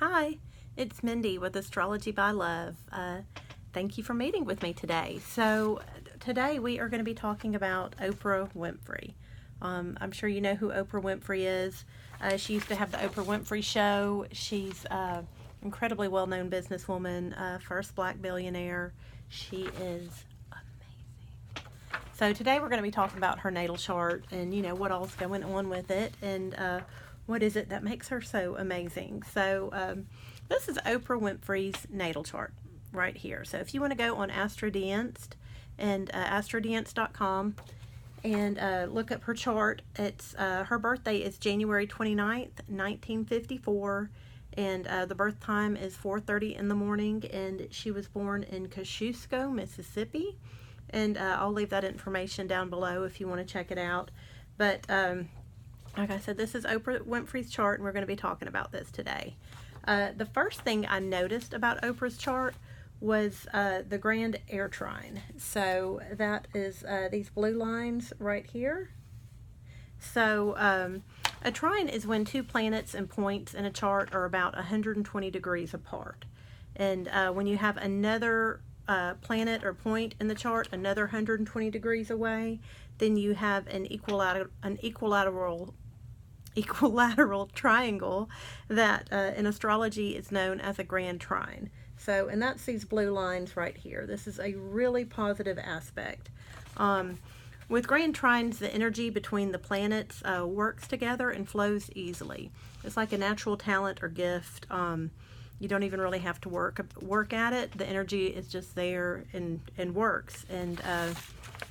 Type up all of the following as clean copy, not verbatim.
Hi, it's Mindy with Astrology by Love. Thank you for meeting with me today. So today we are going to be talking about Oprah Winfrey. I'm sure you know who Oprah Winfrey is. She used to have the Oprah Winfrey Show. She's an incredibly well-known businesswoman, first black billionaire. She is amazing. So today we're going to be talking about her natal chart and, you know, what all's going on with it and what is it that makes her so amazing. So this is Oprah Winfrey's natal chart right here. So if you want to go on Astrodance and astrodance.com and look up her chart, it's her birthday is January 29th, 1954, and the birth time is 4:30 in the morning, and she was born in Kosciuszko, Mississippi, and I'll leave that information down below if you want to check it out. But like I said, this is Oprah Winfrey's chart, and we're going to be talking about this today. The first thing I noticed about Oprah's chart was the grand air trine. So that is these blue lines right here. So a trine is when two planets and points in a chart are about 120 degrees apart. And when you have another planet or point in the chart another 120 degrees away, then you have an equilateral triangle that in astrology is known as a grand trine. So, and that's these blue lines right here. This is a really positive aspect. With grand trines, the energy between the planets works together and flows easily. It's like a natural talent or gift. You don't even really have to work at it. The energy is just there and works. And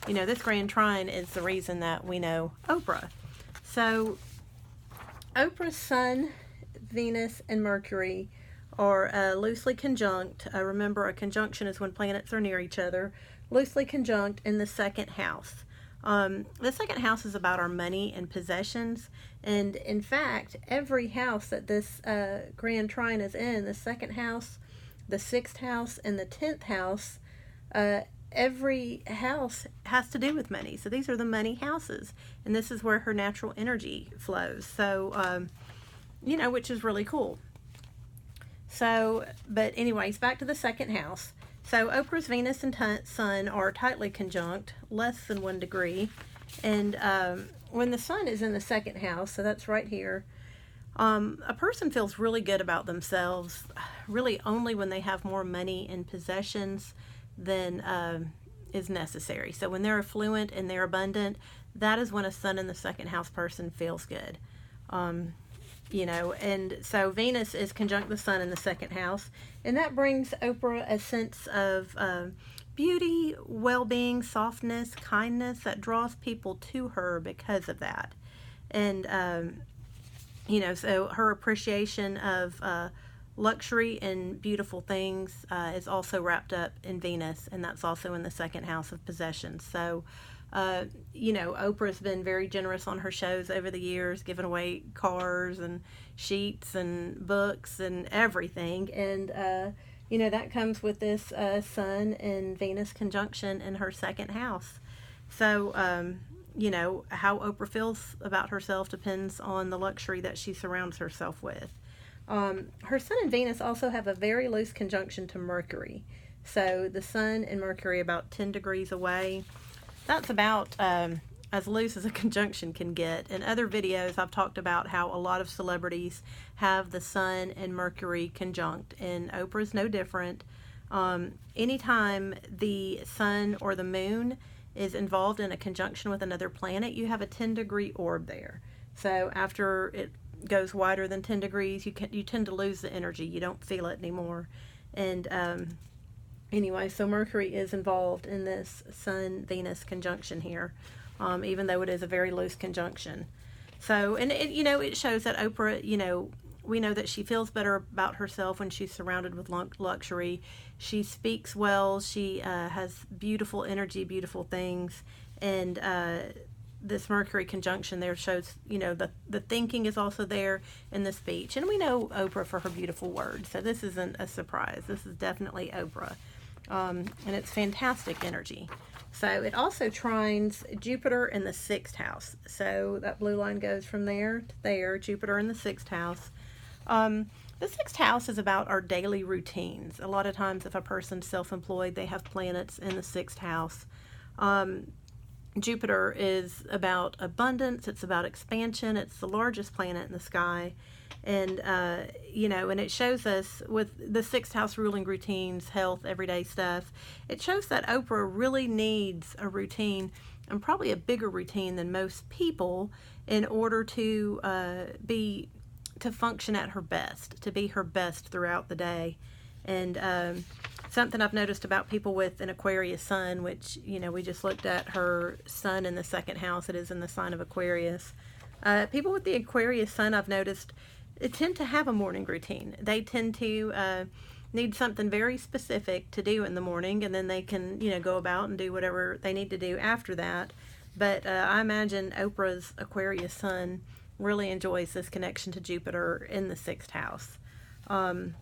you know, this grand trine is the reason that we know Oprah. So Oprah's Sun, Venus, and Mercury are loosely conjunct. Remember, a conjunction is when planets are near each other. Loosely conjunct in the second house. The second house is about our money and possessions. And in fact, every house that this grand trine is in, the second house, the sixth house, and the 10th house, every house has to do with money. So these are the money houses, and this is where her natural energy flows. So, you know, which is really cool. So, but anyways, back to the second house. So Oprah's Venus and Sun are tightly conjunct, less than 1 degree. And when the Sun is in the second house, so that's right here, a person feels really good about themselves, really only when they have more money and possessions than is necessary. So when they're affluent and they're abundant, that is when a Sun in the second house person feels good. You know, and so Venus is conjunct the Sun in the second house, and that brings Oprah a sense of beauty, well-being, softness, kindness that draws people to her because of that. And you know, so her appreciation of luxury and beautiful things is also wrapped up in Venus, and that's also in the second house of possessions. So you know, Oprah's been very generous on her shows over the years, giving away cars and sheets and books and everything. And, you know, that comes with this Sun and Venus conjunction in her second house. So, you know, how Oprah feels about herself depends on the luxury that she surrounds herself with. Her Sun and Venus also have a very loose conjunction to Mercury. So the Sun and Mercury about 10 degrees away. That's about as loose as a conjunction can get. In other videos, I've talked about how a lot of celebrities have the Sun and Mercury conjunct, and Oprah's no different. Anytime the Sun or the Moon is involved in a conjunction with another planet, you have a 10-degree orb there. So after it goes wider than 10 degrees, you tend to lose the energy. You don't feel it anymore. And anyway, so Mercury is involved in this Sun-Venus conjunction here, even though it is a very loose conjunction. So, and it, you know, it shows that Oprah, you know, we know that she feels better about herself when she's surrounded with luxury. She speaks well. She has beautiful energy, beautiful things. And this Mercury conjunction there shows, you know, the thinking is also there in the speech. And we know Oprah for her beautiful words. So this isn't a surprise. This is definitely Oprah. And it's fantastic energy. So it also trines Jupiter in the 6th house. So that blue line goes from there to there, Jupiter in the 6th house. The sixth house is about our daily routines. A lot of times, if a person's self-employed, they have planets in the sixth house. Jupiter is about abundance. It's about expansion. It's the largest planet in the sky. And, and it shows us with the sixth house ruling routines, health, everyday stuff, it shows that Oprah really needs a routine, and probably a bigger routine than most people, in order to function at her best, to be her best throughout the day. And something I've noticed about people with an Aquarius sun, which, we just looked at her sun in the second house. It is in the sign of Aquarius. People with the Aquarius sun, I've noticed, tend to have a morning routine. They tend to need something very specific to do in the morning, and then they can, go about and do whatever they need to do after that. But I imagine Oprah's Aquarius sun really enjoys this connection to Jupiter in the sixth house. And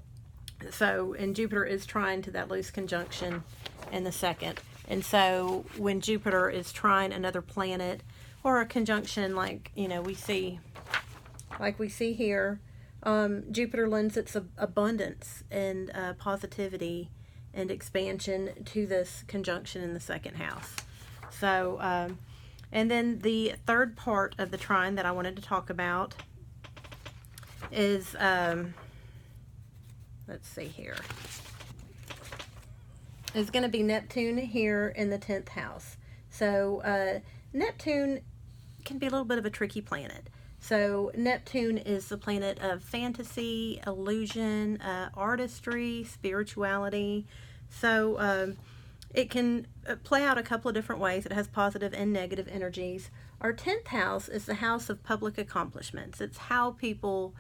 Jupiter is trine to that loose conjunction in the second. And so when Jupiter is trine another planet, or a conjunction like, we see here, Jupiter lends its abundance and positivity and expansion to this conjunction in the second house. So, and then the third part of the trine that I wanted to talk about is, let's see here, is going to be Neptune here in the 10th house. So Neptune can be a little bit of a tricky planet. So Neptune is the planet of fantasy, illusion, artistry, spirituality. So it can play out a couple of different ways. It has positive and negative energies. Our 10th house is the house of public accomplishments. It's how people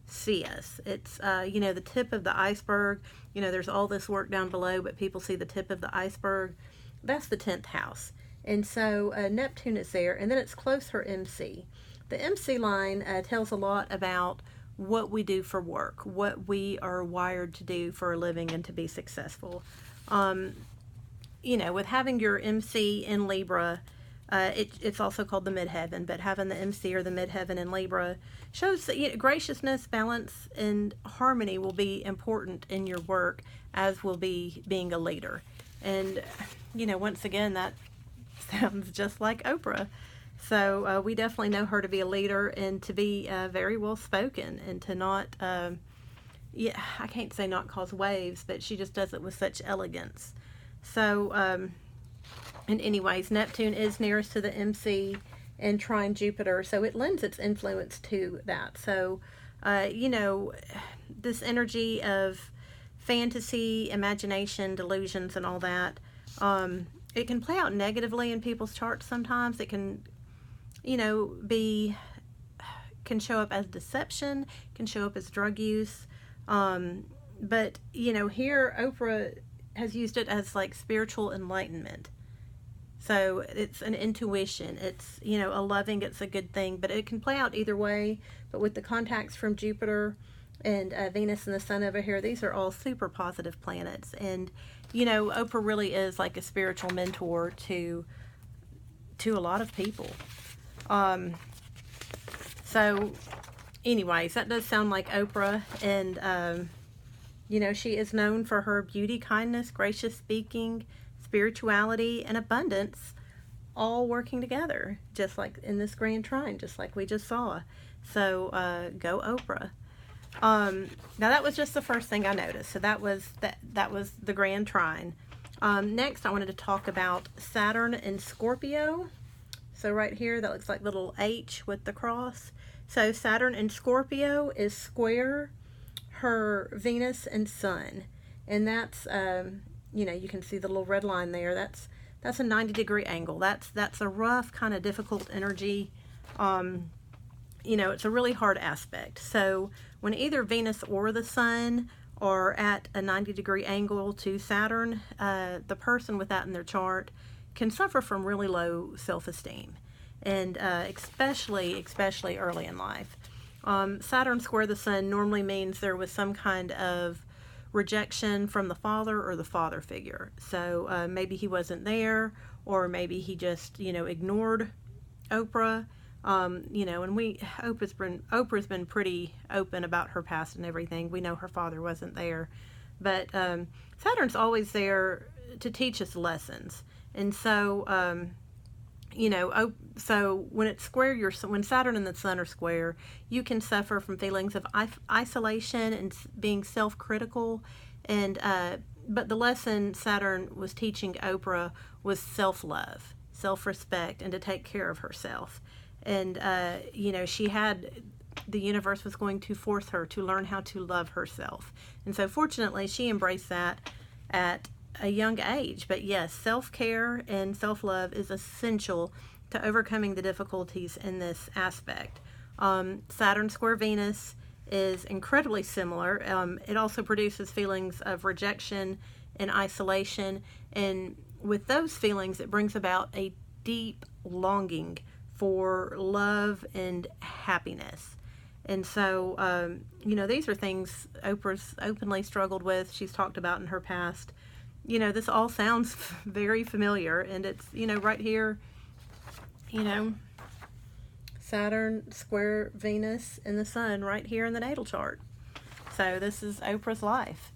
see us. It's, the tip of the iceberg. There's all this work down below, but people see the tip of the iceberg. That's the 10th house. And so Neptune is there, and then it's close her MC. The MC line tells a lot about what we do for work, what we are wired to do for a living and to be successful. With having your MC in Libra, it's also called the midheaven, but having the MC or the midheaven in Libra shows that graciousness, balance, and harmony will be important in your work, as will be being a leader. And, once again, that sounds just like Oprah. So we definitely know her to be a leader and to be very well spoken, and to not, I can't say not cause waves, but she just does it with such elegance. So, and anyways, Neptune is nearest to the MC and trine Jupiter, so it lends its influence to that. So, this energy of fantasy, imagination, delusions, and all that, it can play out negatively in people's charts sometimes. It can, can show up as deception, can show up as drug use. But, here Oprah has used it as like spiritual enlightenment. So it's an intuition. It's, a loving, it's a good thing, but it can play out either way. But with the contacts from Jupiter and Venus and the Sun over here, these are all super positive planets. And, Oprah really is like a spiritual mentor to a lot of people. So anyways, that does sound like Oprah. And, she is known for her beauty, kindness, gracious speaking, spirituality, and abundance, all working together, just like in this grand trine, just like we just saw. So go Oprah. Now that was just the first thing I noticed. So that was the grand trine. Next, I wanted to talk about Saturn and Scorpio. So right here, that looks like little H with the cross. So Saturn and Scorpio is square her Venus and Sun, and that's you can see the little red line there. That's a 90-degree angle. That's a rough, kind of difficult energy. It's a really hard aspect. So when either Venus or the Sun are at a 90-degree angle to Saturn, the person with that in their chart can suffer from really low self-esteem, and especially early in life. Saturn square the Sun normally means there was some kind of rejection from the father or the father figure. So maybe he wasn't there, or maybe he just, ignored Oprah, You know, and Oprah's been pretty open about her past and everything. We know her father wasn't there, but Saturn's always there to teach us lessons. And so, you know, so when it's square, when Saturn and the Sun are square, you can suffer from feelings of isolation and being self-critical. And but the lesson Saturn was teaching Oprah was self-love, self-respect, and to take care of herself. And you know, the universe was going to force her to learn how to love herself. And so fortunately, she embraced that at a young age. But yes, self-care and self-love is essential to overcoming the difficulties in this aspect. Saturn square Venus is incredibly similar. It also produces feelings of rejection and isolation, and with those feelings, it brings about a deep longing for love and happiness. And so, you know, these are things Oprah's openly struggled with. She's talked about in her past. You know, this all sounds very familiar, and it's, you know, right here, you know, Saturn square Venus and the Sun right here in the natal chart. So this is Oprah's life.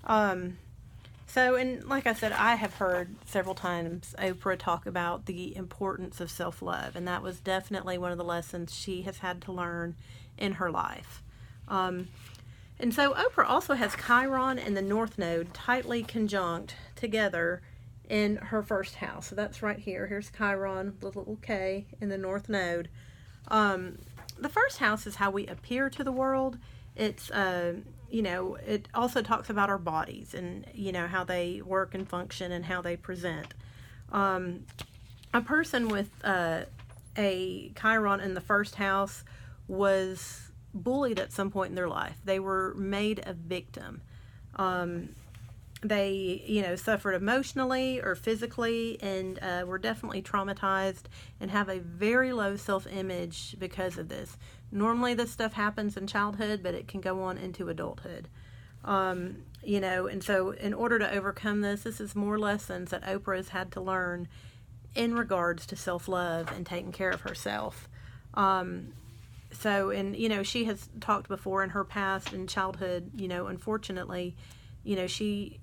So, and like I said, I have heard several times Oprah talk about the importance of self-love, and that was definitely one of the lessons she has had to learn in her life. And so Oprah also has Chiron and the North Node tightly conjunct together in her first house. So that's right here. Here's Chiron, the little K, in the North Node. The first house is how we appear to the world. It's, you know, it also talks about our bodies and, you know, how they work and function and how they present. A person with a Chiron in the first house was bullied at some point in their life. They were made a victim. They, you know, suffered emotionally or physically, and were definitely traumatized and have a very low self-image because of this. Normally this stuff happens in childhood, but it can go on into adulthood. You know, and so in order to overcome this, this is more lessons that Oprah has had to learn in regards to self-love and taking care of herself. So, and, you know, she has talked before in her past and childhood, you know, unfortunately, you know, she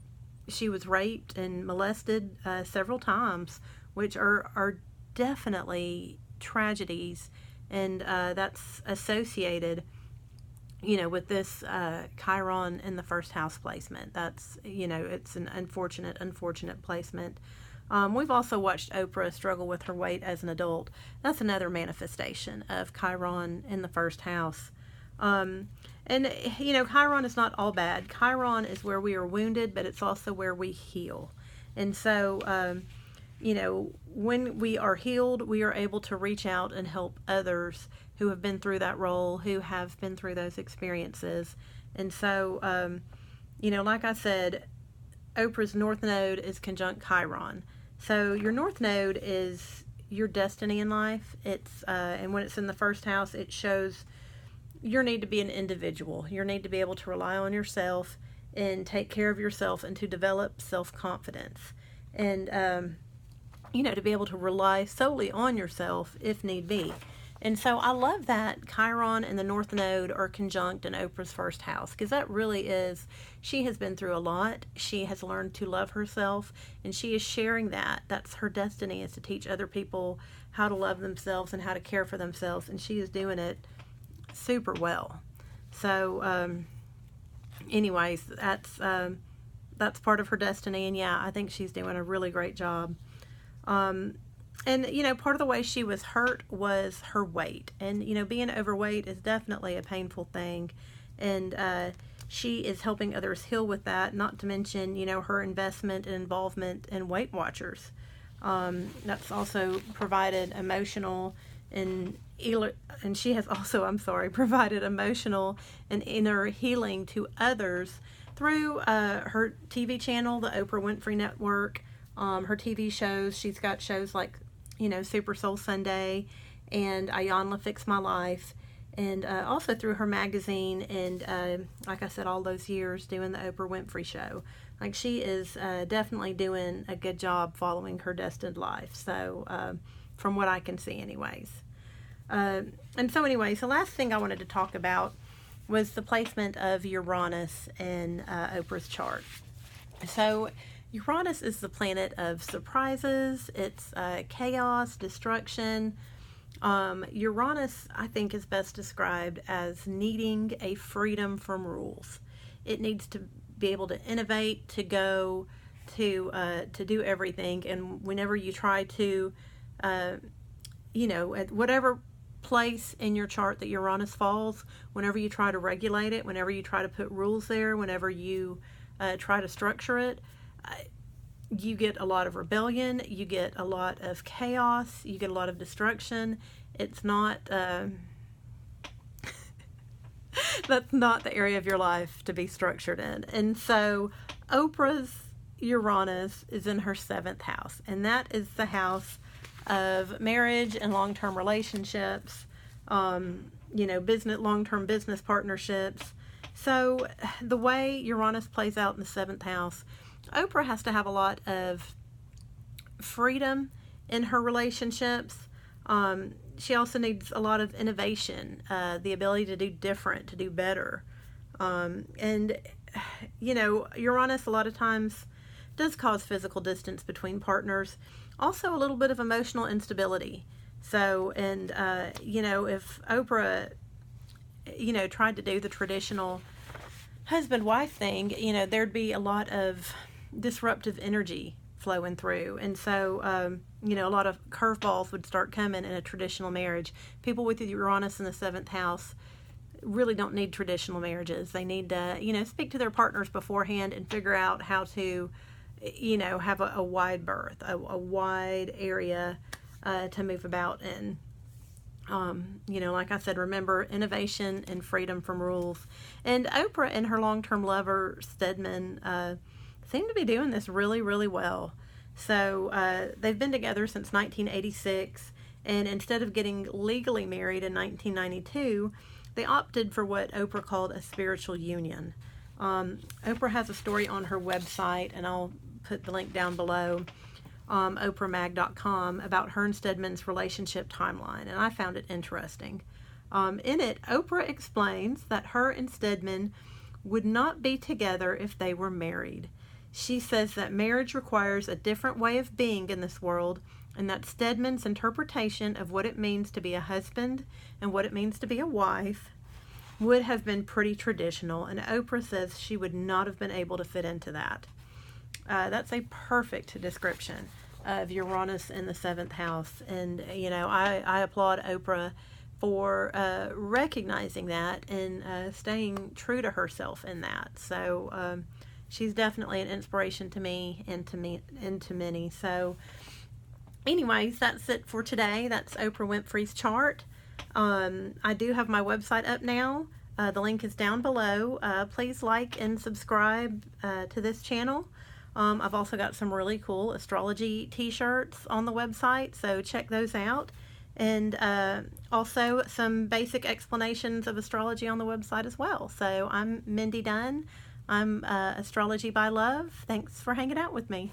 was raped and molested several times, which are definitely tragedies, and that's associated, you know, with this Chiron in the first house placement. That's, you know, it's an unfortunate placement. We've also watched Oprah struggle with her weight as an adult. That's another manifestation of Chiron in the first house. And, you know, Chiron is not all bad. Chiron is where we are wounded, but it's also where we heal. And so, you know, when we are healed, we are able to reach out and help others who have been through that role, who have been through those experiences. And so, you know, like I said, Oprah's North Node is conjunct Chiron. So your North Node is your destiny in life. It's and when it's in the first house, it shows your need to be an individual. Your need to be able to rely on yourself and take care of yourself and to develop self-confidence. And, you know, to be able to rely solely on yourself if need be. And so I love that Chiron and the North Node are conjunct in Oprah's first house, because that really is, she has been through a lot. She has learned to love herself, and she is sharing that. That's her destiny, is to teach other people how to love themselves and how to care for themselves, and she is doing it super well. So, anyways, that's part of her destiny, and yeah, I think she's doing a really great job. And, you know, part of the way she was hurt was her weight. And, you know, being overweight is definitely a painful thing. And she is helping others heal with that, not to mention, you know, her investment and involvement in Weight Watchers. That's also provided emotional and she has also, provided emotional and inner healing to others through her TV channel, the Oprah Winfrey Network, her TV shows. She's got shows like, you know, Super Soul Sunday and Ayanla Fix My Life, and also through her magazine, and like I said, all those years doing the Oprah Winfrey Show. Like, she is definitely doing a good job following her destined life, so from what I can see anyways. And so anyway, so last thing I wanted to talk about was the placement of Uranus in Oprah's chart. So Uranus is the planet of surprises. It's chaos, destruction. Uranus, I think, is best described as needing a freedom from rules. It needs to be able to innovate, to go, to do everything. And whenever you try to, at whatever place in your chart that Uranus falls, whenever you try to regulate it, whenever you try to put rules there, whenever you try to structure it, you get a lot of rebellion, you get a lot of chaos, you get a lot of destruction. It's not, that's not the area of your life to be structured in. And so Oprah's Uranus is in her 7th house, and that is the house of marriage and long-term relationships, business, long-term business partnerships. So the way Uranus plays out in the 7th house, Oprah has to have a lot of freedom in her relationships. She also needs a lot of innovation, the ability to do different, to do better. Uranus a lot of times does cause physical distance between partners. Also a little bit of emotional instability. So, if Oprah, tried to do the traditional husband-wife thing, there'd be a lot of disruptive energy flowing through. And so, a lot of curveballs would start coming in a traditional marriage. People with Uranus in the 7th house really don't need traditional marriages. They need to, speak to their partners beforehand and figure out how to, have a wide berth, a wide area to move about in. Like I said, remember innovation and freedom from rules. And Oprah and her long-term lover, Stedman, seem to be doing this really, really well. So they've been together since 1986, and instead of getting legally married in 1992, they opted for what Oprah called a spiritual union. Oprah has a story on her website, and I'll put the link down below, oprahmag.com, about her and Stedman's relationship timeline, and I found it interesting. In it, Oprah explains that her and Stedman would not be together if they were married. She says that marriage requires a different way of being in this world, and that Stedman's interpretation of what it means to be a husband and what it means to be a wife would have been pretty traditional, and Oprah says she would not have been able to fit into that. That's a perfect description of Uranus in the 7th house, and I applaud Oprah for recognizing that and staying true to herself in that. So she's definitely an inspiration to me and to many. So anyways, that's it for today. That's Oprah Winfrey's chart. I do have my website up now. The link is down below. Please like and subscribe to this channel. I've also got some really cool astrology t-shirts on the website, so check those out. And also some basic explanations of astrology on the website as well. So I'm Mindy Dunn. I'm Astrology by Love. Thanks for hanging out with me.